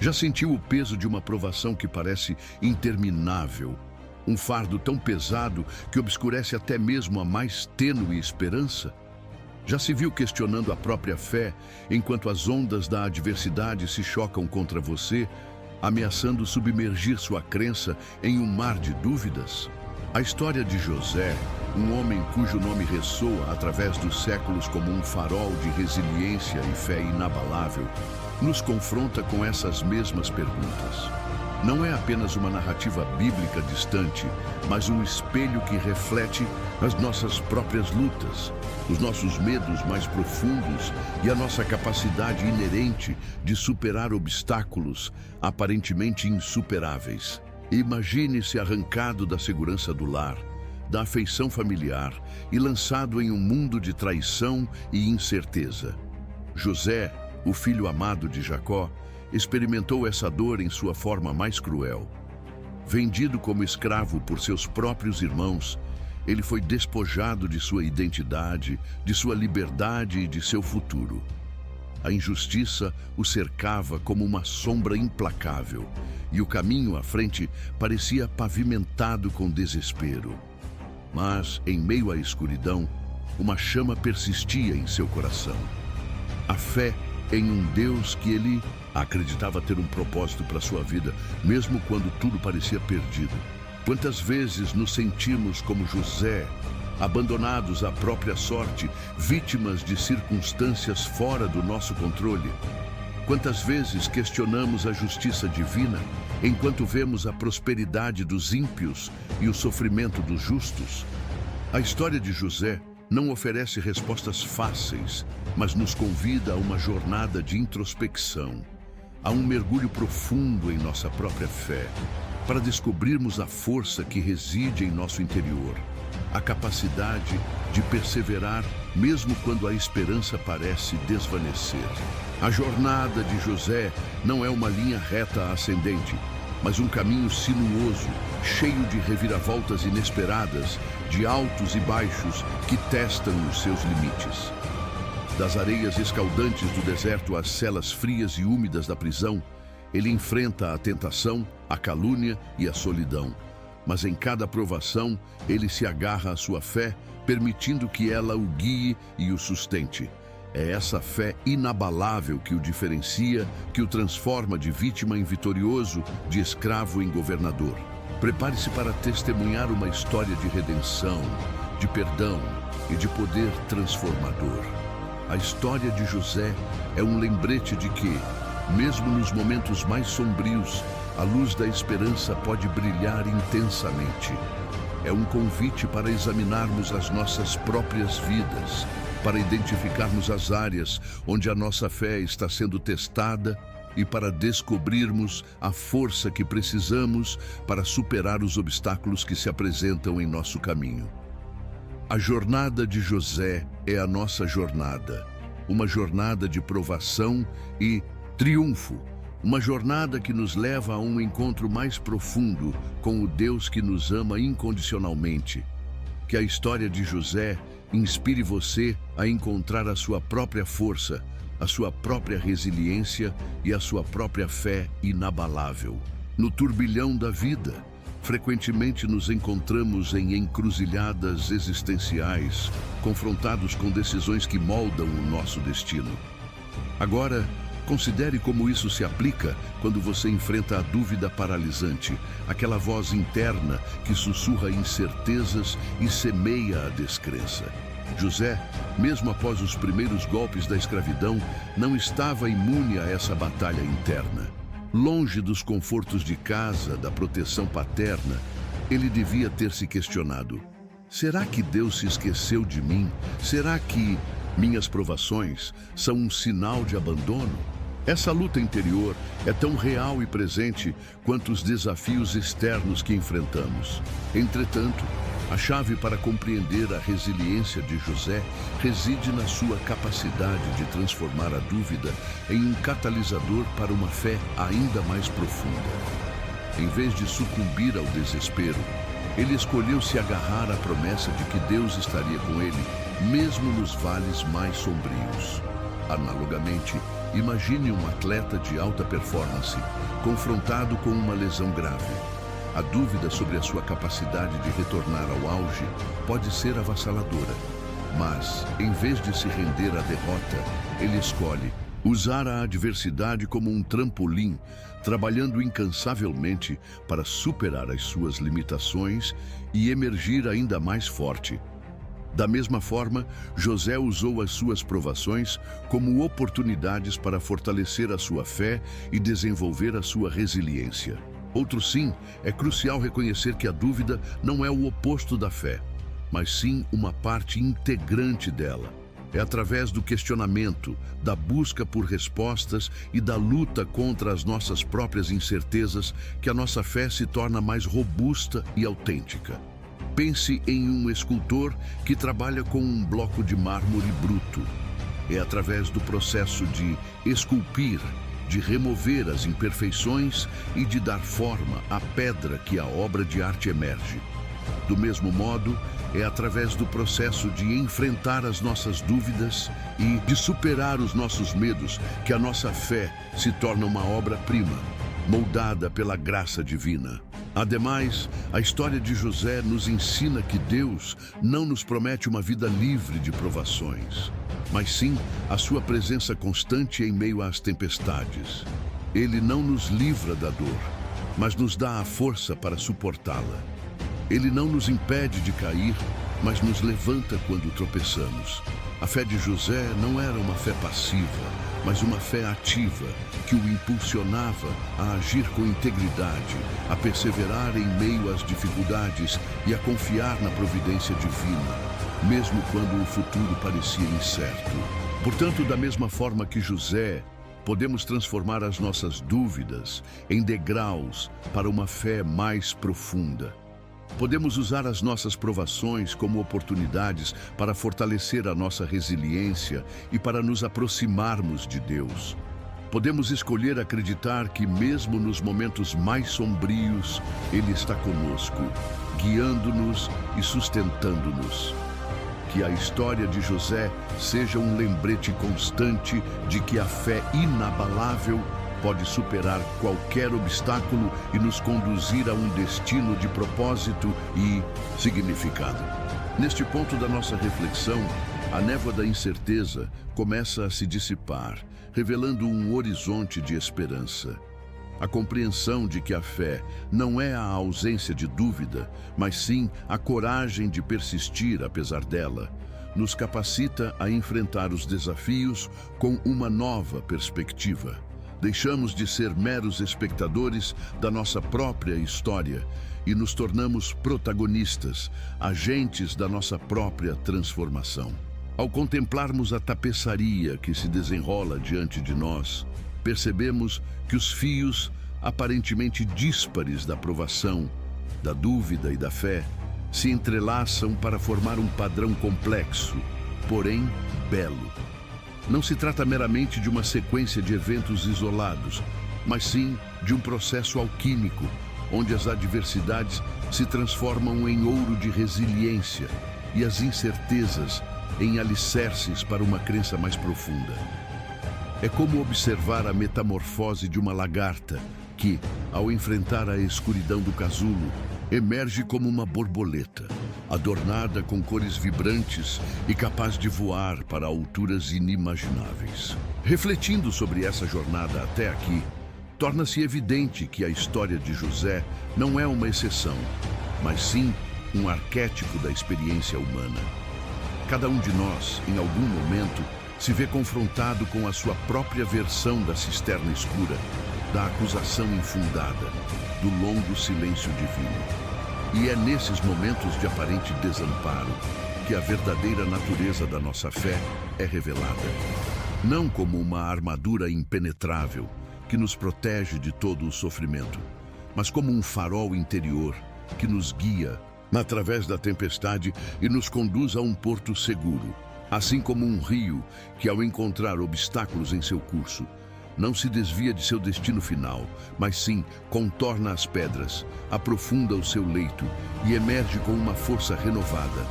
Já sentiu o peso de uma provação que parece interminável? Um fardo tão pesado que obscurece até mesmo a mais tênue esperança? Já se viu questionando a própria fé enquanto as ondas da adversidade se chocam contra você, ameaçando submergir sua crença em um mar de dúvidas? A história de José, um homem cujo nome ressoa através dos séculos como um farol de resiliência e fé inabalável, nos confronta com essas mesmas perguntas. Não é apenas uma narrativa bíblica distante, mas um espelho que reflete as nossas próprias lutas, os nossos medos mais profundos e a nossa capacidade inerente de superar obstáculos aparentemente insuperáveis. Imagine-se arrancado da segurança do lar, da afeição familiar e lançado em um mundo de traição e incerteza. José, o filho amado de Jacó, experimentou essa dor em sua forma mais cruel. Vendido como escravo por seus próprios irmãos, ele foi despojado de sua identidade, de sua liberdade e de seu futuro. A injustiça o cercava como uma sombra implacável, e o caminho à frente parecia pavimentado com desespero. Mas, em meio à escuridão, uma chama persistia em seu coração. A fé em um Deus que ele acreditava ter um propósito para sua vida, mesmo quando tudo parecia perdido. Quantas vezes nos sentimos como José, abandonados à própria sorte, vítimas de circunstâncias fora do nosso controle? Quantas vezes questionamos a justiça divina, enquanto vemos a prosperidade dos ímpios e o sofrimento dos justos? A história de José não oferece respostas fáceis, mas nos convida a uma jornada de introspecção, a um mergulho profundo em nossa própria fé, para descobrirmos a força que reside em nosso interior, a capacidade de perseverar mesmo quando a esperança parece desvanecer. A jornada de José não é uma linha reta ascendente, mas um caminho sinuoso, cheio de reviravoltas inesperadas, de altos e baixos que testam os seus limites. Das areias escaldantes do deserto às celas frias e úmidas da prisão, ele enfrenta a tentação, a calúnia e a solidão. Mas em cada provação, ele se agarra à sua fé, permitindo que ela o guie e o sustente. É essa fé inabalável que o diferencia, que o transforma de vítima em vitorioso, de escravo em governador. Prepare-se para testemunhar uma história de redenção, de perdão e de poder transformador. A história de José é um lembrete de que, mesmo nos momentos mais sombrios, a luz da esperança pode brilhar intensamente. É um convite para examinarmos as nossas próprias vidas, para identificarmos as áreas onde a nossa fé está sendo testada e para descobrirmos a força que precisamos para superar os obstáculos que se apresentam em nosso caminho. A jornada de José é a nossa jornada, uma jornada de provação e triunfo, uma jornada que nos leva a um encontro mais profundo com o Deus que nos ama incondicionalmente. Que a história de José inspire você a encontrar a sua própria força, a sua própria resiliência e a sua própria fé inabalável. No turbilhão da vida, frequentemente nos encontramos em encruzilhadas existenciais, confrontados com decisões que moldam o nosso destino. Agora, considere como isso se aplica quando você enfrenta a dúvida paralisante, aquela voz interna que sussurra incertezas e semeia a descrença. José, mesmo após os primeiros golpes da escravidão, não estava imune a essa batalha interna. Longe dos confortos de casa, da proteção paterna, ele devia ter se questionado: será que Deus se esqueceu de mim? Será que minhas provações são um sinal de abandono? Essa luta interior é tão real e presente quanto os desafios externos que enfrentamos. Entretanto, a chave para compreender a resiliência de José reside na sua capacidade de transformar a dúvida em um catalisador para uma fé ainda mais profunda. Em vez de sucumbir ao desespero, ele escolheu se agarrar à promessa de que Deus estaria com ele, mesmo nos vales mais sombrios. Analogamente, Imagine um atleta de alta performance confrontado com uma lesão grave. A dúvida sobre a sua capacidade de retornar ao auge pode ser avassaladora. Mas, em vez de se render à derrota, ele escolhe usar a adversidade como um trampolim, trabalhando incansavelmente para superar as suas limitações e emergir ainda mais forte. Da mesma forma, José usou as suas provações como oportunidades para fortalecer a sua fé e desenvolver a sua resiliência. Outro sim, é crucial reconhecer que a dúvida não é o oposto da fé, mas sim uma parte integrante dela. É através do questionamento, da busca por respostas e da luta contra as nossas próprias incertezas que a nossa fé se torna mais robusta e autêntica. Pense em um escultor que trabalha com um bloco de mármore bruto. É através do processo de esculpir, de remover as imperfeições e de dar forma à pedra que a obra de arte emerge. Do mesmo modo, é através do processo de enfrentar as nossas dúvidas e de superar os nossos medos que a nossa fé se torna uma obra-prima, moldada pela graça divina. Ademais, a história de José nos ensina que Deus não nos promete uma vida livre de provações, mas sim a sua presença constante em meio às tempestades. Ele não nos livra da dor, mas nos dá a força para suportá-la. Ele não nos impede de cair, mas nos levanta quando tropeçamos. A fé de José não era uma fé passiva, mas uma fé ativa, que o impulsionava a agir com integridade, a perseverar em meio às dificuldades e a confiar na providência divina, mesmo quando o futuro parecia incerto. Portanto, da mesma forma que José, podemos transformar as nossas dúvidas em degraus para uma fé mais profunda. Podemos usar as nossas provações como oportunidades para fortalecer a nossa resiliência e para nos aproximarmos de Deus. Podemos escolher acreditar que, mesmo nos momentos mais sombrios, Ele está conosco, guiando-nos e sustentando-nos. Que a história de José seja um lembrete constante de que a fé inabalável pode superar qualquer obstáculo e nos conduzir a um destino de propósito e significado. Neste ponto da nossa reflexão, a névoa da incerteza começa a se dissipar, revelando um horizonte de esperança. A compreensão de que a fé não é a ausência de dúvida, mas sim a coragem de persistir apesar dela, nos capacita a enfrentar os desafios com uma nova perspectiva. Deixamos de ser meros espectadores da nossa própria história e nos tornamos protagonistas, agentes da nossa própria transformação. Ao contemplarmos a tapeçaria que se desenrola diante de nós, percebemos que os fios aparentemente díspares da provação, da dúvida e da fé se entrelaçam para formar um padrão complexo, porém belo. Não se trata meramente de uma sequência de eventos isolados, mas sim de um processo alquímico, onde as adversidades se transformam em ouro de resiliência e as incertezas em alicerces para uma crença mais profunda. É como observar a metamorfose de uma lagarta que, ao enfrentar a escuridão do casulo, emerge como uma borboleta, adornada com cores vibrantes e capaz de voar para alturas inimagináveis. Refletindo sobre essa jornada até aqui, torna-se evidente que a história de José não é uma exceção, mas sim um arquétipo da experiência humana. Cada um de nós, em algum momento, se vê confrontado com a sua própria versão da cisterna escura, da acusação infundada, do longo silêncio divino. E é nesses momentos de aparente desamparo que a verdadeira natureza da nossa fé é revelada. Não como uma armadura impenetrável que nos protege de todo o sofrimento, mas como um farol interior que nos guia através da tempestade e nos conduz a um porto seguro, assim como um rio que, ao encontrar obstáculos em seu curso, não se desvia de seu destino final, mas sim contorna as pedras, aprofunda o seu leito e emerge com uma força renovada.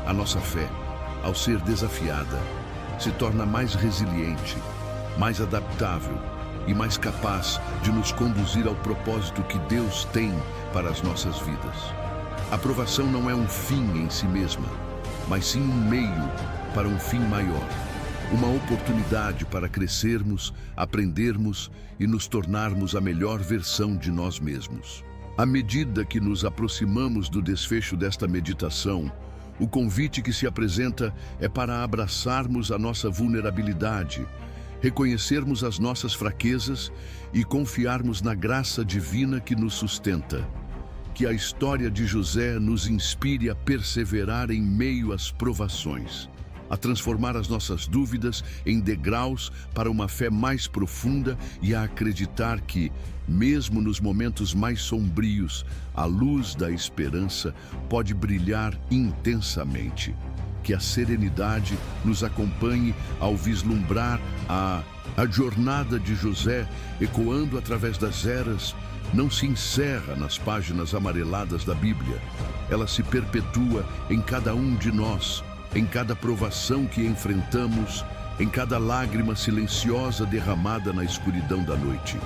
A nossa fé, ao ser desafiada, se torna mais resiliente, mais adaptável e mais capaz de nos conduzir ao propósito que Deus tem para as nossas vidas. A provação não é um fim em si mesma, mas sim um meio para um fim maior. Uma oportunidade para crescermos, aprendermos e nos tornarmos a melhor versão de nós mesmos. À medida que nos aproximamos do desfecho desta meditação, o convite que se apresenta é para abraçarmos a nossa vulnerabilidade, reconhecermos as nossas fraquezas e confiarmos na graça divina que nos sustenta. Que a história de José nos inspire a perseverar em meio às provações, a transformar as nossas dúvidas em degraus para uma fé mais profunda e a acreditar que, mesmo nos momentos mais sombrios, a luz da esperança pode brilhar intensamente. Que a serenidade nos acompanhe ao vislumbrar a jornada de José, ecoando através das eras, não se encerra nas páginas amareladas da Bíblia. Ela se perpetua em cada um de nós, em cada provação que enfrentamos, em cada lágrima silenciosa derramada na escuridão da noite.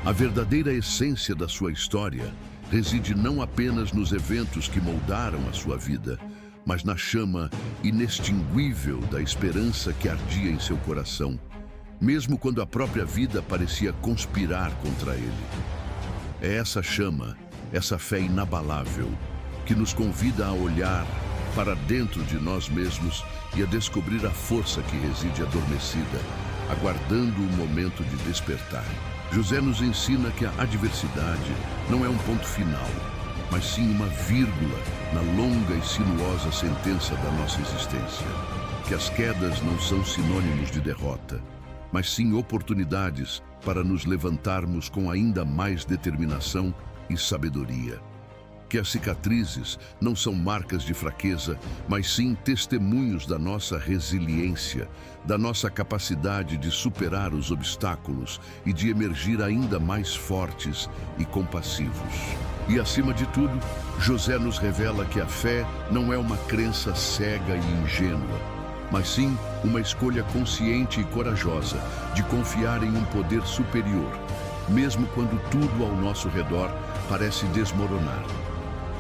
A verdadeira essência da sua história reside não apenas nos eventos que moldaram a sua vida, mas na chama inextinguível da esperança que ardia em seu coração, mesmo quando a própria vida parecia conspirar contra ele. É essa chama, essa fé inabalável, que nos convida a olhar para dentro de nós mesmos e a descobrir a força que reside adormecida, aguardando o momento de despertar. José nos ensina que a adversidade não é um ponto final, mas sim uma vírgula na longa e sinuosa sentença da nossa existência. Que as quedas não são sinônimos de derrota, mas sim oportunidades para nos levantarmos com ainda mais determinação e sabedoria. Que as cicatrizes não são marcas de fraqueza, mas sim testemunhos da nossa resiliência, da nossa capacidade de superar os obstáculos e de emergir ainda mais fortes e compassivos. E, acima de tudo, José nos revela que a fé não é uma crença cega e ingênua, mas sim uma escolha consciente e corajosa de confiar em um poder superior, mesmo quando tudo ao nosso redor parece desmoronar.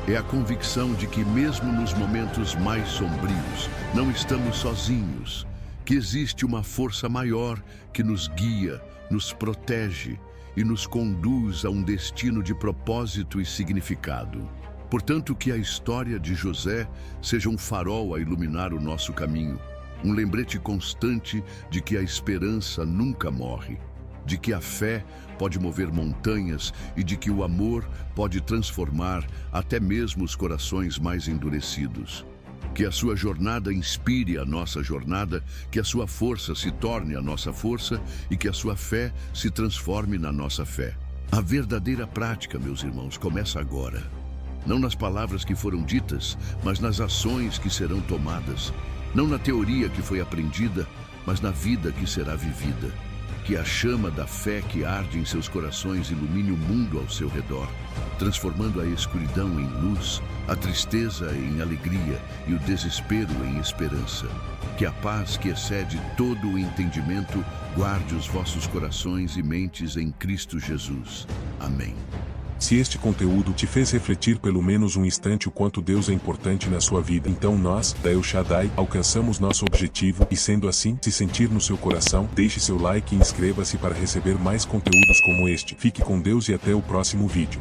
É a convicção de que, mesmo nos momentos mais sombrios, não estamos sozinhos, que existe uma força maior que nos guia, nos protege e nos conduz a um destino de propósito e significado. Portanto, que a história de José seja um farol a iluminar o nosso caminho, um lembrete constante de que a esperança nunca morre, de que a fé pode mover montanhas e de que o amor pode transformar até mesmo os corações mais endurecidos. Que a sua jornada inspire a nossa jornada, que a sua força se torne a nossa força e que a sua fé se transforme na nossa fé. A verdadeira prática, meus irmãos, começa agora. Não nas palavras que foram ditas, mas nas ações que serão tomadas. Não na teoria que foi aprendida, mas na vida que será vivida. Que a chama da fé que arde em seus corações ilumine o mundo ao seu redor, transformando a escuridão em luz, a tristeza em alegria e o desespero em esperança. Que a paz que excede todo o entendimento guarde os vossos corações e mentes em Cristo Jesus. Amém. Se este conteúdo te fez refletir pelo menos um instante o quanto Deus é importante na sua vida, então nós, da El Shaddai, alcançamos nosso objetivo e, sendo assim, se sentir no seu coração, deixe seu like e inscreva-se para receber mais conteúdos como este. Fique com Deus e até o próximo vídeo.